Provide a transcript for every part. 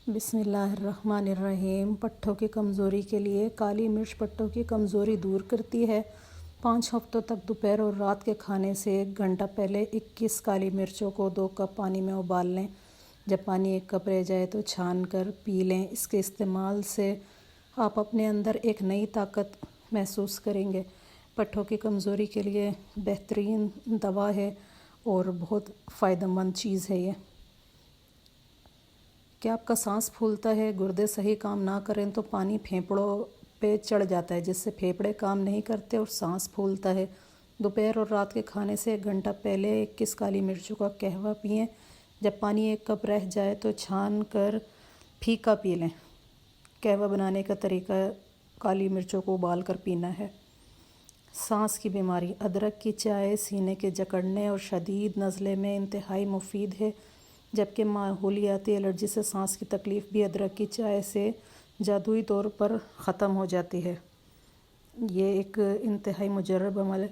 بسم اللہ الرحمن الرحیم۔ پٹھوں کی کمزوری کے لیے کالی مرچ پٹھوں کی کمزوری دور کرتی ہے۔ 5 ہفتوں تک دوپہر اور رات کے کھانے سے 1 گھنٹہ پہلے 21 کالی مرچوں کو 2 کپ پانی میں ابال لیں۔ جب پانی 1 کپ رہ جائے تو چھان کر پی لیں۔ اس کے استعمال سے آپ اپنے اندر ایک نئی طاقت محسوس کریں گے۔ پٹھوں کی کمزوری کے لیے بہترین دوا ہے اور بہت فائدہ مند چیز ہے یہ۔ کیا آپ کا سانس پھولتا ہے، گردے صحیح کام نہ کریں تو پانی پھیپھڑوں پہ چڑھ جاتا ہے، جس سے پھیپھڑے کام نہیں کرتے اور سانس پھولتا ہے؟ دوپہر اور رات کے کھانے سے 1 گھنٹہ پہلے 21 کالی مرچوں کا قہوہ پئیں۔ جب پانی 1 کپ رہ جائے تو چھان کر پھیکا پی لیں۔ قہوہ بنانے کا طریقہ: کالی مرچوں کو ابال کر پینا ہے۔ سانس کی بیماری: ادرک کی چائے سینے کے جکڑنے اور شدید نزلے میں انتہائی مفید ہے، جبکہ ماحولیاتی الرجی سے سانس کی تکلیف بھی ادرک کی چائے سے جادوئی طور پر ختم ہو جاتی ہے۔ یہ ایک انتہائی مجرب عمل ہے۔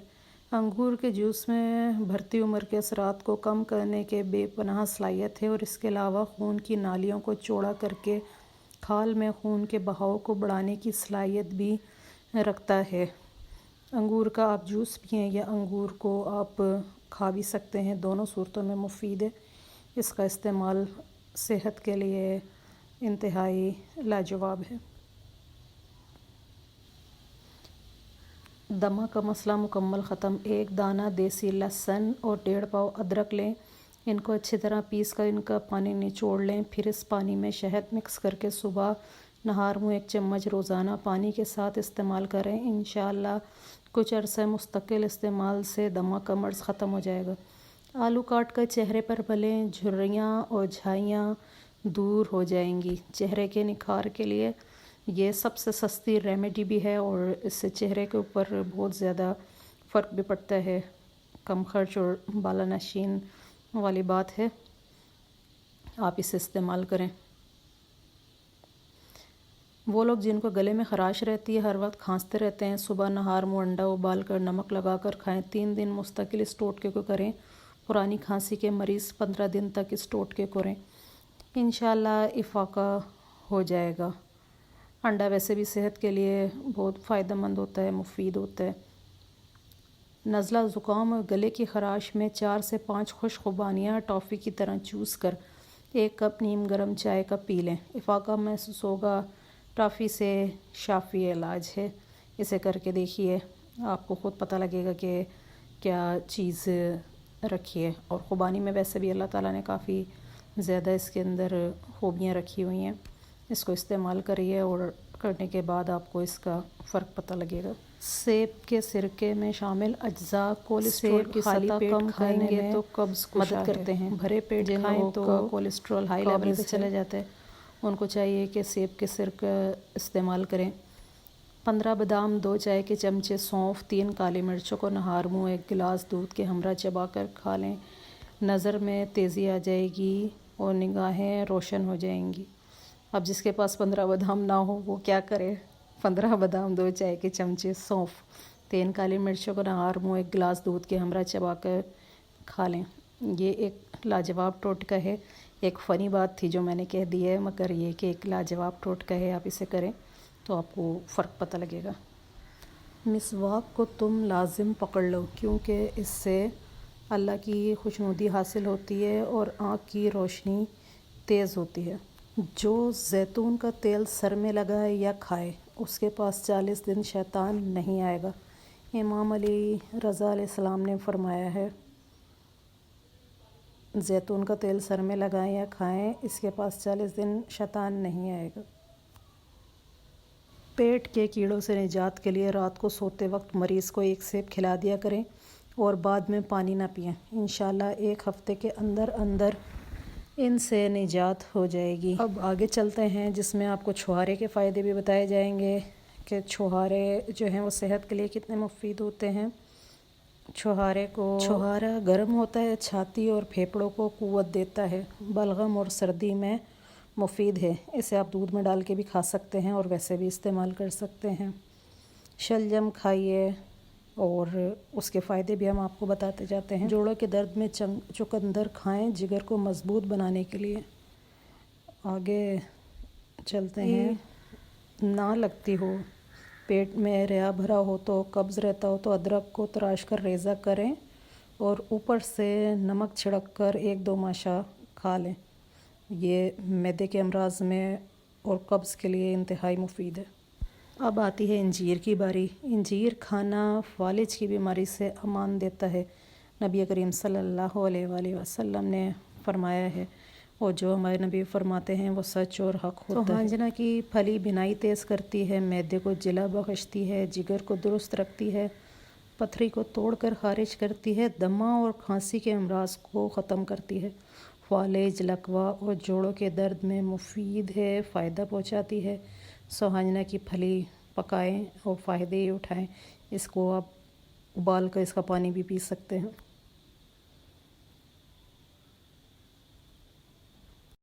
انگور کے جوس میں بڑھتی عمر کے اثرات کو کم کرنے کی بے پناہ صلاحیت ہے اور اس کے علاوہ خون کی نالیوں کو چوڑا کر کے کھال میں خون کے بہاؤ کو بڑھانے کی صلاحیت بھی رکھتا ہے۔ انگور کا آپ جوس پئیں یا انگور کو آپ کھا بھی سکتے ہیں، دونوں صورتوں میں مفید ہے۔ اس کا استعمال صحت کے لیے انتہائی لاجواب ہے۔ دمہ کا مسئلہ مکمل ختم: 1 دانہ دیسی لہسن اور 1.5 پاؤ ادرک لیں۔ ان کو اچھی طرح پیس کر ان کا پانی نچوڑ لیں، پھر اس پانی میں شہد مکس کر کے صبح نہار منہ 1 چمچ روزانہ پانی کے ساتھ استعمال کریں۔ انشاءاللہ کچھ عرصہ مستقل استعمال سے دمہ کا مرض ختم ہو جائے گا۔ آلو کاٹ کر چہرے پر ملیں، جھریاں اور جھائیاں دور ہو جائیں گی۔ چہرے کے نکھار کے لیے یہ سب سے سستی ریمیڈی بھی ہے اور اس سے چہرے کے اوپر بہت زیادہ فرق بھی پڑتا ہے۔ کم خرچ اور بالا نشین والی بات ہے، آپ اسے استعمال کریں۔ وہ لوگ جن کو گلے میں خراش رہتی ہے، ہر وقت کھانستے رہتے ہیں، صبح نہار منہ انڈا ابال کر نمک لگا کر کھائیں۔ 3 دن مستقل اس ٹوٹکے کو کریں۔ پرانی کھانسی کے مریض 15 دن تک اس ٹوٹکے کو کریں، انشاءاللہ افاقہ ہو جائے گا۔ انڈا ویسے بھی صحت کے لیے بہت فائدہ مند ہوتا ہے، مفید ہوتا ہے۔ نزلہ، زکام اور گلے کی خراش میں 4 سے 5 خشک خوبانیاں ٹافی کی طرح چوس کر 1 کپ نیم گرم چائے کا پی لیں، افاقہ محسوس ہوگا۔ ٹافی سے شافی علاج ہے، اسے کر کے دیکھیے، آپ کو خود پتہ لگے گا کہ کیا چیز رکھی ہے۔ اور خوبانی میں ویسے بھی اللہ تعالیٰ نے کافی زیادہ اس کے اندر خوبیاں رکھی ہوئی ہیں۔ اس کو استعمال کریے اور کرنے کے بعد آپ کو اس کا فرق پتہ لگے گا۔ سیب کے سرکے میں شامل اجزاء کولیسٹرول کی سطح کم کرنے میں تو قبض مدد کرتے ہیں۔ بھرے پیٹ کھائیں تو کولیسٹرول ہائی لیول پہ چلا جاتا ہے، ان کو چاہیے کہ سیب کے سرکہ استعمال کریں۔ 15 بادام، 2 چائے کے چمچے سونف، 3 کالی مرچوں کو نہار منہ 1 گلاس دودھ کے ہمراہ چبا کر کھا لیں۔ نظر میں تیزی آ جائے گی اور نگاہیں روشن ہو جائیں گی۔ اب جس کے پاس 15 بادام نہ ہو وہ کیا کرے؟ 15 بادام، 2 چائے کے چمچے سونف، 3 کالی مرچوں کو نہار منہ 1 گلاس دودھ کے ہمراہ چبا کر کھا لیں۔ یہ ایک لاجواب ٹوٹکا ہے۔ ایک فنی بات تھی جو میں نے کہہ دی ہے، مگر یہ کہ ایک لاجواب ٹوٹکا ہے، آپ اسے کریں تو آپ کو فرق پتہ لگے گا۔ مسواک کو تم لازم پکڑ لو، کیونکہ اس سے اللہ کی خوشنودی حاصل ہوتی ہے اور آنکھ کی روشنی تیز ہوتی ہے۔ جو زیتون کا تیل سر میں لگائے یا کھائے، اس کے پاس 40 دن شیطان نہیں آئے گا۔ امام علی رضا علیہ السلام نے فرمایا ہے، زیتون کا تیل سر میں لگائیں یا کھائیں، اس کے پاس 40 دن شیطان نہیں آئے گا۔ پیٹ کے کیڑوں سے نجات کے لیے رات کو سوتے وقت مریض کو 1 سیب کھلا دیا کریں اور بعد میں پانی نہ پئیں۔ انشاءاللہ 1 ہفتے کے اندر اندر ان سے نجات ہو جائے گی۔ اب آگے چلتے ہیں، جس میں آپ کو چھوہارے کے فائدے بھی بتائے جائیں گے کہ چھوہارے جو ہیں وہ صحت کے لیے کتنے مفید ہوتے ہیں۔ چھوہارا گرم ہوتا ہے، چھاتی اور پھیپھڑوں کو قوت دیتا ہے، بلغم اور سردی میں مفید ہے۔ اسے آپ دودھ میں ڈال کے بھی کھا سکتے ہیں اور ویسے بھی استعمال کر سکتے ہیں۔ شلجم کھائیے اور اس کے فائدے بھی ہم آپ کو بتاتے جاتے ہیں۔ جوڑوں کے درد میں چقندر کھائیں، جگر کو مضبوط بنانے کے لیے۔ آگے چلتے ہیں. نہ لگتی ہو، پیٹ میں ریا بھرا ہو تو قبض رہتا ہو تو ادرک کو تراش کر ریزہ کریں اور اوپر سے نمک چھڑک کر 1-2 ماشا کھا لیں. یہ معدے کے امراض میں اور قبض کے لیے انتہائی مفید ہے. اب آتی ہے انجیر کی باری. انجیر کھانا فالج کی بیماری سے امان دیتا ہے. نبی کریم صلی اللہ علیہ وآلہ وسلم نے فرمایا ہے، اور جو ہمارے نبی فرماتے ہیں وہ سچ اور حق ہوتا ہے. سوہانجنا کی پھلی بینائی تیز کرتی ہے، معدے کو جلا بخشتی ہے، جگر کو درست رکھتی ہے، پتھری کو توڑ کر خارج کرتی ہے، دمہ اور کھانسی کے امراض کو ختم کرتی ہے، فالج، لکوہ اور جوڑوں کے درد میں مفید ہے، فائدہ پہنچاتی ہے. سوہانجنا کی پھلی پکائیں اور فائدے اٹھائیں. اس کو آپ ابال کر اس کا پانی بھی پی سکتے ہیں.